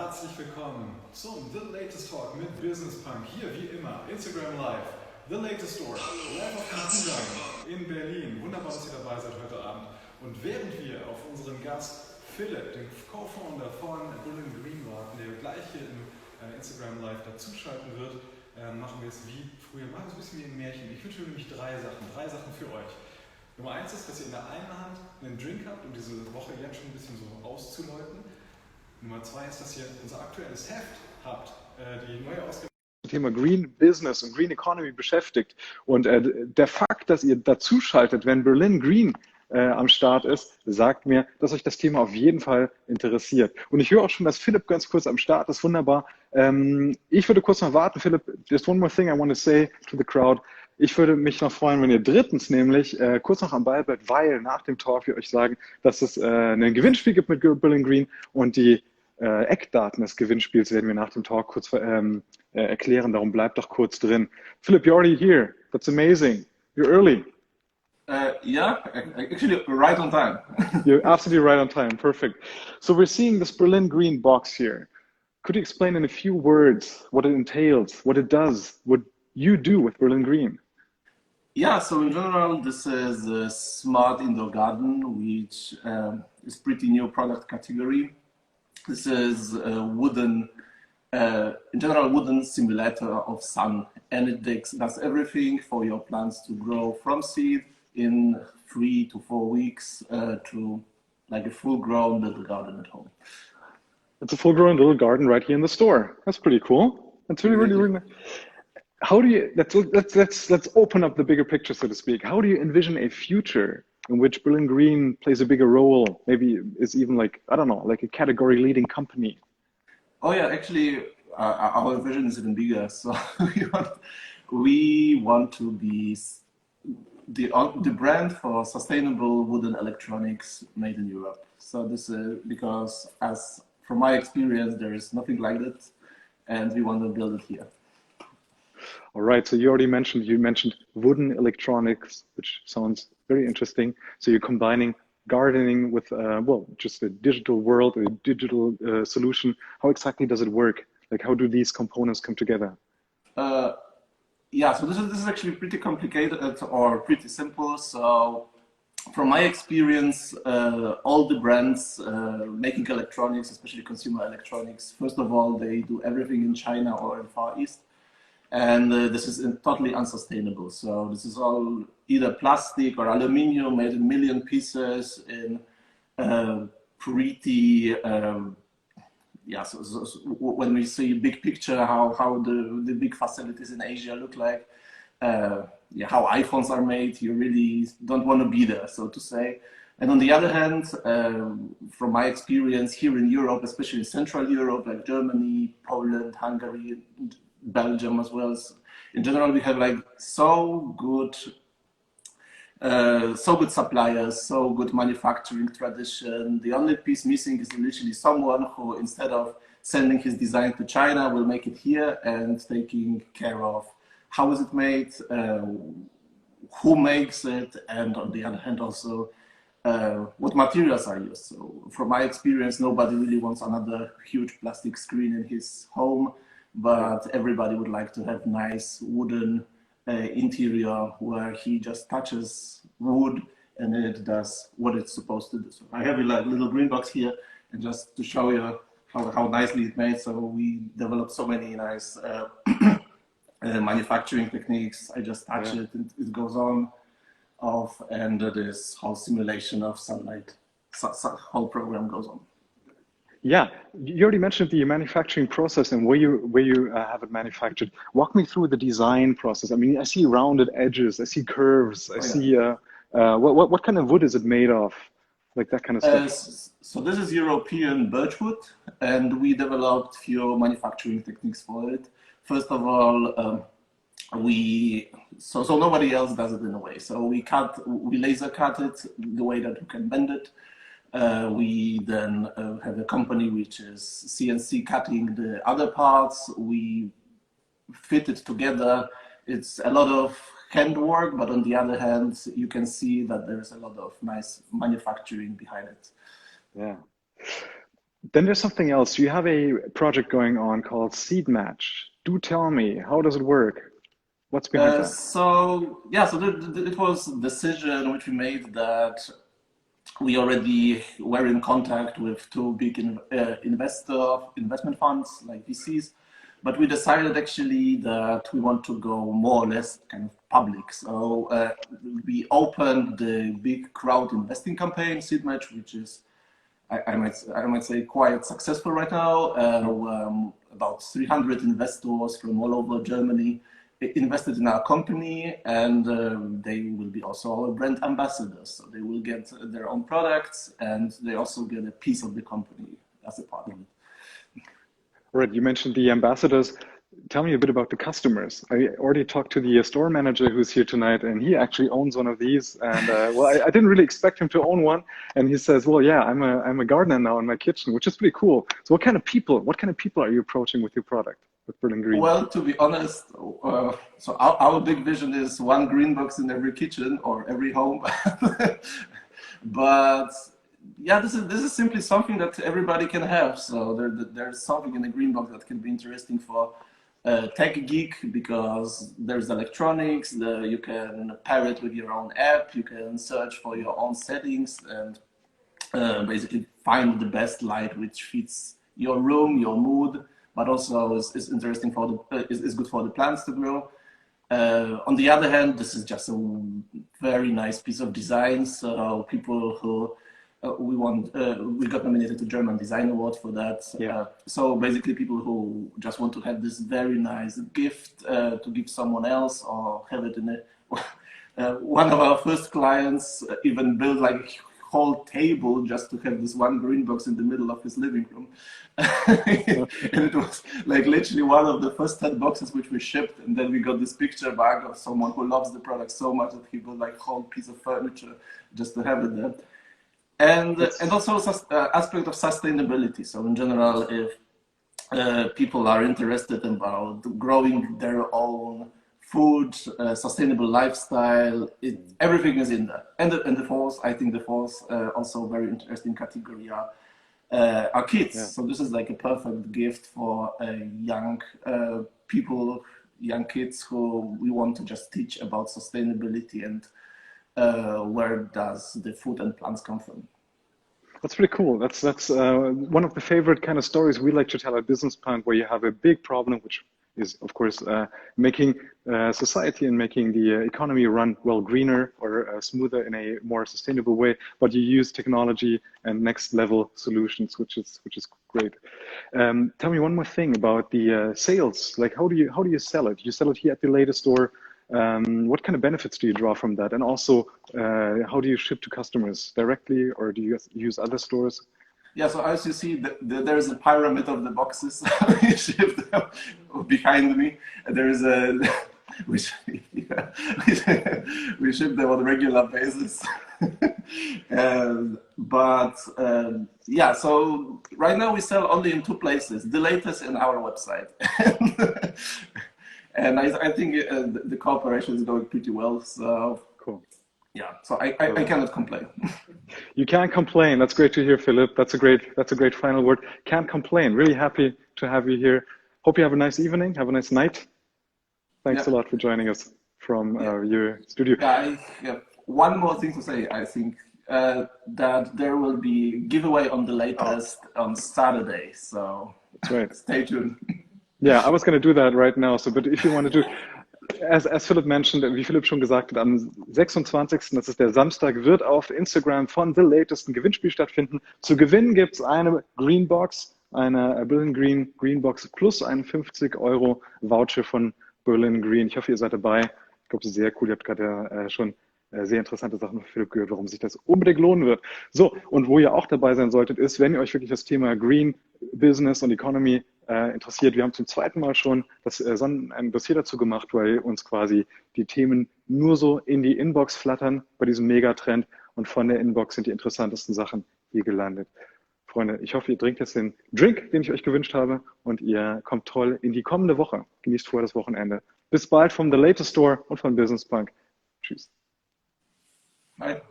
herzlich willkommen zum The Latest Talk mit Business Punk. Hier wie immer Instagram Live, The Latest Store, live auf dem Zugang in Berlin. Wunderbar, dass ihr dabei seid heute Abend. Und während wir auf unseren Gast Filip, den Co-Founder von BerlinGreen warten, der gleich hier im Instagram Live dazuschalten wird, machen wir es wie früher. Machen wir es ein bisschen wie ein Märchen. Ich wünsche mir nämlich drei Sachen für euch. Nummer 1 ist, dass ihr in der einen Hand einen Drink habt, um diese Woche jetzt schon ein bisschen so auszuläuten. Nummer 2 ist, dass ihr unser aktuelles Heft habt, die neue Ausgabe. Thema Green Business und Green Economy beschäftigt. Und der Fakt, dass ihr dazuschaltet, wenn BerlinGreen am Start ist, sagt mir, dass euch das Thema auf jeden Fall interessiert. Und ich höre auch schon, dass Filip ganz kurz am Start ist. Wunderbar. Ich würde kurz noch warten, Filip. Just one more thing I want to say to the crowd. Ich würde mich noch freuen, wenn ihr drittens nämlich kurz noch am Ball bleibt, weil nach dem Talk wir euch sagen, dass es ein Gewinnspiel gibt mit BerlinGreen und die Eckdaten des Gewinnspiels werden wir nach dem Talk kurz erklären. Darum bleibt doch kurz drin. Philip, you're already here. That's amazing. You're early. Yeah, actually right on time. You're absolutely right on time. Perfect. So we're seeing this BerlinGreen box here. Could you explain in a few words what it entails, what it does, what you do with BerlinGreen? Yeah, so in general, this is a smart indoor garden, which is pretty new product category. This is a wooden, in general, wooden simulator of sun, and it does everything for your plants to grow from seed in 3 to 4 weeks to like a full-grown little garden at home. It's a full-grown little garden right here in the store. That's pretty cool. That's really nice. How do you, let's open up the bigger picture, so to speak. How do you envision a future in which BerlinGreen plays a bigger role, maybe is even like, I don't know, like a category leading company? Oh yeah, actually our vision is even bigger. So we want to be the brand for sustainable wooden electronics made in Europe. So this is because, as from my experience, there is nothing like that, and we want to build it here. All right, so you already mentioned wooden electronics, which sounds very interesting. So you're combining gardening with, well, just a digital world, a digital solution. How exactly does it work? Like, how do these components come together? Yeah, so this is actually pretty complicated or pretty simple. So from my experience, all the brands making electronics, especially consumer electronics, first of all, they do everything in China or in Far East. And this is totally unsustainable. So this is all either plastic or aluminium made in million pieces in pretty, yeah, so when we see big picture, how the big facilities in Asia look like, yeah, how iPhones are made, you really don't want to be there, so to say. And on the other hand, from my experience here in Europe, especially in Central Europe, like Germany, Poland, Hungary, Belgium as well. In general, we have like so good suppliers, so good manufacturing tradition. The only piece missing is literally someone who, instead of sending his design to China, will make it here and taking care of how is it made, who makes it, and on the other hand also what materials are used. So from my experience, nobody really wants another huge plastic screen in his home, but everybody would like to have nice wooden interior where he just touches wood and it does what it's supposed to do. So I have a little green box here, and just to show you how nicely it's made. So we developed so many nice manufacturing techniques. I just touch it and it goes on, off, and this whole simulation of sunlight, whole program goes on. Yeah, you already mentioned the manufacturing process and where you have it manufactured. Walk me through the design process. I mean, I see rounded edges, I see curves, I see what kind of wood is it made of, like that kind of stuff. So this is European birchwood, and we developed few manufacturing techniques for it. First of all, so nobody else does it in a way. So we laser cut it the way that we can bend it. We then have a company which is CNC cutting the other parts. We fit it together. It's a lot of handwork, but on the other hand, you can see that there's a lot of nice manufacturing behind it. Yeah. Then there's something else. You have a project going on called Seed Match. Do tell me, how does it work? What's behind that? So yeah, so it was a decision which we made that we already were in contact with two big investment funds like VCs, but we decided actually that we want to go more or less kind of public. So we opened the big crowd investing campaign, Seed Match, which is I might say quite successful right now. About 300 investors from all over Germany invested in our company, and they will be also our brand ambassadors. So they will get their own products, and they also get a piece of the company as a part of it. Right, you mentioned the ambassadors. Tell me a bit about the customers. I already talked to the store manager who's here tonight, and he actually owns one of these. And well, I didn't really expect him to own one. And he says, "Well, yeah, I'm a gardener now in my kitchen," which is pretty cool. So, what kind of people are you approaching with your product with BerlinGreen? Well, to be honest, so our big vision is one green box in every kitchen or every home. But yeah, this is simply something that everybody can have. So there's something in the green box that can be interesting for tech geek, because there's electronics. You can pair it with your own app. You can search for your own settings and basically find the best light which fits your room, your mood, but also is interesting for is good for the plants to grow. On the other hand, this is just a very nice piece of design. So people who we got nominated to German Design Award for that. Yeah. So basically people who just want to have this very nice gift to give someone else, or have it in a one of our first clients even built like a whole table just to have this one green box in the middle of his living room. And it was like literally one of the first 10 boxes which we shipped, and then we got this picture back of someone who loves the product so much that he built like a whole piece of furniture just to have it there. And also aspect of sustainability. So in general, if people are interested about growing their own food, sustainable lifestyle, everything is in there. And the fourth, I think the fourth also very interesting category are kids. Yeah. So this is like a perfect gift for young people, young kids who we want to just teach about sustainability and where does the food and plants come from. That's pretty cool. That's one of the favorite kind of stories we like to tell at Business Punk, where you have a big problem, which is, of course, making society and making the economy run well greener or smoother in a more sustainable way. But you use technology and next level solutions, which is great. Tell me one more thing about the sales. Like, how do you sell it? You sell it here at the latest store. What kind of benefits do you draw from that? And also, how do you ship to customers directly, or do you use other stores? Yeah, so as you see, there's a pyramid of the boxes we ship behind me. There is we ship them on a regular basis. Yeah, so right now we sell only in two places: The Latest and our website. And I think the cooperation is going pretty well. So cool. Yeah, so I cannot complain. You can't complain. That's great to hear, Filip. That's a great final word. Can't complain. Really happy to have you here. Hope you have a nice evening. Have a nice night. Thanks a lot for joining us from your studio. Yeah, I have one more thing to say. I think that there will be giveaway on The Latest on Saturday. So that's right. Stay tuned. Ja, I was going to do that right now. So, but if you want to do, as Philipp mentioned, wie Philipp schon gesagt hat, am 26., das ist der Samstag, wird auf Instagram von The Latest ein Gewinnspiel stattfinden. Zu gewinnen gibt es eine Greenbox, eine BerlinGreen Greenbox plus einen 50€ Voucher von BerlinGreen. Ich hoffe, ihr seid dabei. Ich glaube, es ist sehr cool. Ihr habt gerade schon sehr interessante Sachen von Philipp gehört, warum sich das unbedingt lohnen wird. So, und wo ihr auch dabei sein solltet, ist, wenn ihr euch wirklich das Thema Green Business und Economy interessiert. Wir haben zum zweiten Mal schon ein Dossier dazu gemacht, weil uns quasi die Themen nur so in die Inbox flattern bei diesem Megatrend, und von der Inbox sind die interessantesten Sachen hier gelandet. Freunde, ich hoffe, ihr trinkt jetzt den Drink, den ich euch gewünscht habe, und ihr kommt toll in die kommende Woche. Genießt vorher das Wochenende. Bis bald vom The Latest Store und von Business Punk. Tschüss. Bye.